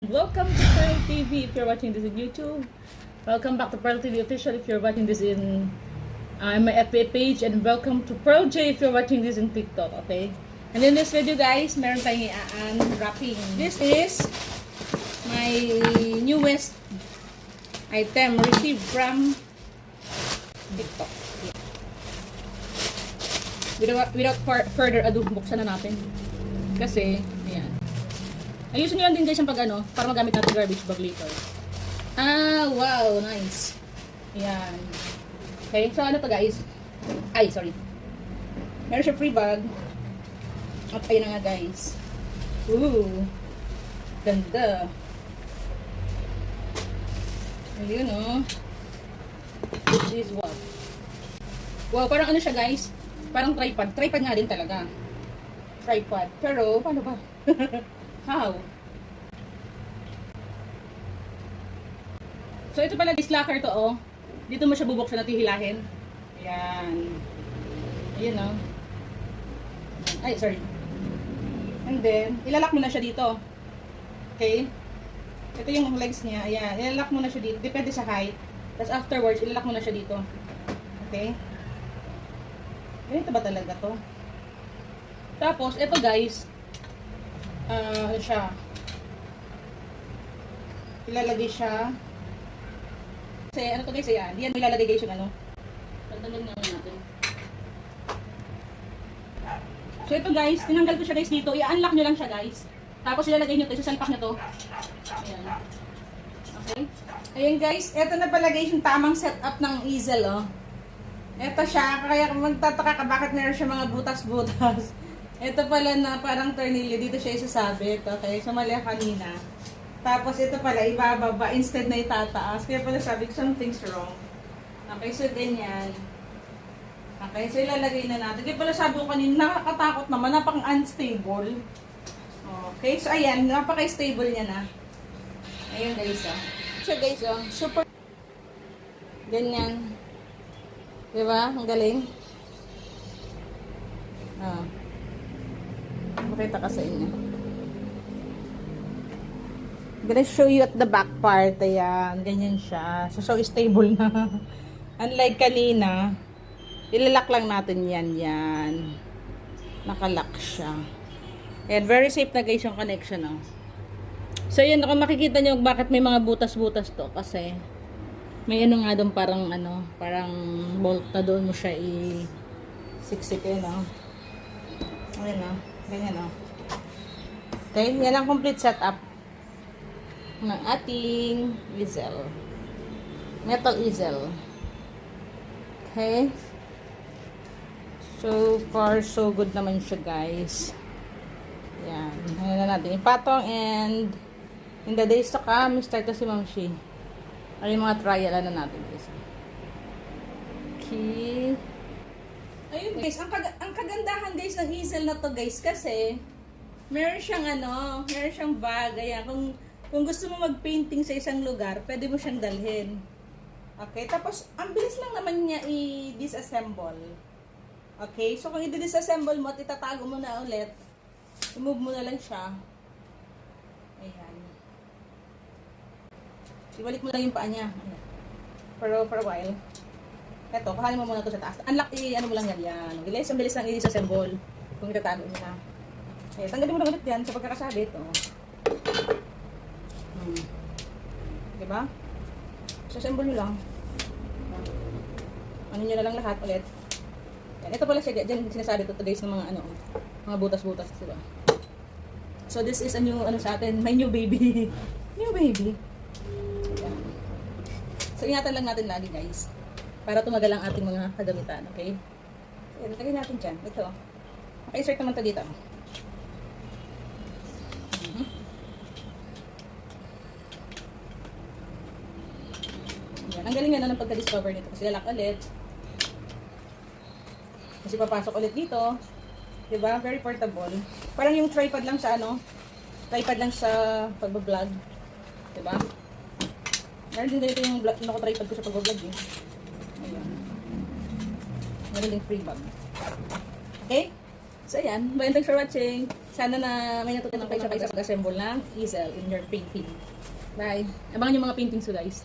Welcome to Pearl TV if you're watching this in YouTube. Welcome back to Pearl TV Official if you're watching this in my FB page. And welcome to Pearl J if you're watching this in TikTok, okay? And in this video guys, meron tayong unwrapping. This is my newest item received from TikTok. Without further ado, buksan na natin. Kasi, ayan. Ayusin nyo lang din guys yung pag para magamit natin garbage bag later. Wow, nice. Ayan. Okay, so ano to guys? Ay, sorry. Meron siya free bag. At ayun na nga guys. Ooh. Ganda. Ayun This is what? Wow, parang ano siya guys? Parang tripod. Tripod nga din talaga. Tripod. Pero, paano ba? How? So, ito pala, this locker to, Dito mo siya bubuksan at hihilahin. Ayan. Ayan, Ay, sorry. And then, ilalak mo na siya dito. Okay? Ito yung legs niya. Ayan. Ilalak mo na siya dito. Depende sa height. Tapos afterwards, ilalak mo na siya dito. Okay? Ganito ba talaga to? Tapos, ito guys, siya. Ilalagay siya. Kasi, ano to guys, ayan. Diyan mo ilalagay guys yung Tanggalin naman natin. So, ito guys, tinanggal ko siya guys dito. I-unlock nyo lang siya guys. Tapos, ilalagay nyo to. Isasalpak nyo to. Ayan. Okay? Ayan guys, ito na pala guys yung tamang setup ng easel, Ito siya, kaya magtataka ka bakit meron siya mga butas-butas. Ito pala na parang tornilyo, dito siya isasabit. Okay, so mali kanina. Tapos ito pala, ibababa instead na itataas. Kaya pala sabi ko, something's wrong. Okay, so ganyan. Okay, so ilalagay na natin. Kaya pala sabi ko kanina, nakakatakot naman, napaka-unstable. Okay, so ayan, napaka-stable niya na. Ayun guys, So guys, super ganyan. Diba? Ang galing. Makita ka sa inyo. I'm gonna show you at the back part. Ayan. Ganyan siya. So stable na. Unlike kanina, ilalak lang natin yan. Yan. Nakalock siya. And very safe na guys yung connection. So yun, kung makikita nyo bakit may mga butas-butas to. Kasi may nga doon parang parang bolt na doon mo siya siksikin, Ayan, ganyan, Okay, yan ang complete setup ng ating easel. Metal easel. Okay. So far, so good naman siya, guys. Yan. Ayan na natin ipatong and in the days to come, start na si Ma'am Shi. Ay, mga trial na natin guys. Okay. Ayun guys, ang kagandahan guys ng easel na to guys kasi meron siyang meron siyang bag. Ayan, kung gusto mo mag-painting sa isang lugar, pwede mo siyang dalhin. Okay, tapos ang bilis lang naman niya i-disassemble. Okay, so kung i-disassemble mo at itatago mo na ulit, i-move mo na lang siya. Ayan. Ibalik mo lang yung paa niya. Pero for a while. Eto, kuhanin mo muna ito sa taas. Unlock, mo lang yan. Bilis, ang bilis lang i-disassemble. Kung itatago mo na. Eh, tanggalin mo na ulit yan sa pagkakasabit. Diba? Disassemble nyo lang. Ano nyo na lang lahat ulit. Yan. Ito pala siya. Diyan sinasabi ito guys ng mga mga butas-butas. Diba? So this is a new, sa atin, my new baby. New baby. So, ingatan lang natin lagi guys. Para tumagal ang ating mga kagamitan. Okay? So, lagay natin dyan. Ito. Naka-insert naman ito dito. Yan. Ang galing nga ng pagka-discover nito. Kasi lalak ulit. Kasi papasok ulit dito. Diba? Very portable. Parang yung tripod lang sa tripod lang sa pagbablog. Diba? Meron din dito yung naka-tripod ko sa pag-vlog Ayan. Meron din free bag. Okay? So, ayan. Bye and thanks for watching. Sana na may natutunan kayo sa pag-assemble ng easel in your painting. Bye! Abangan yung mga paintings ko guys.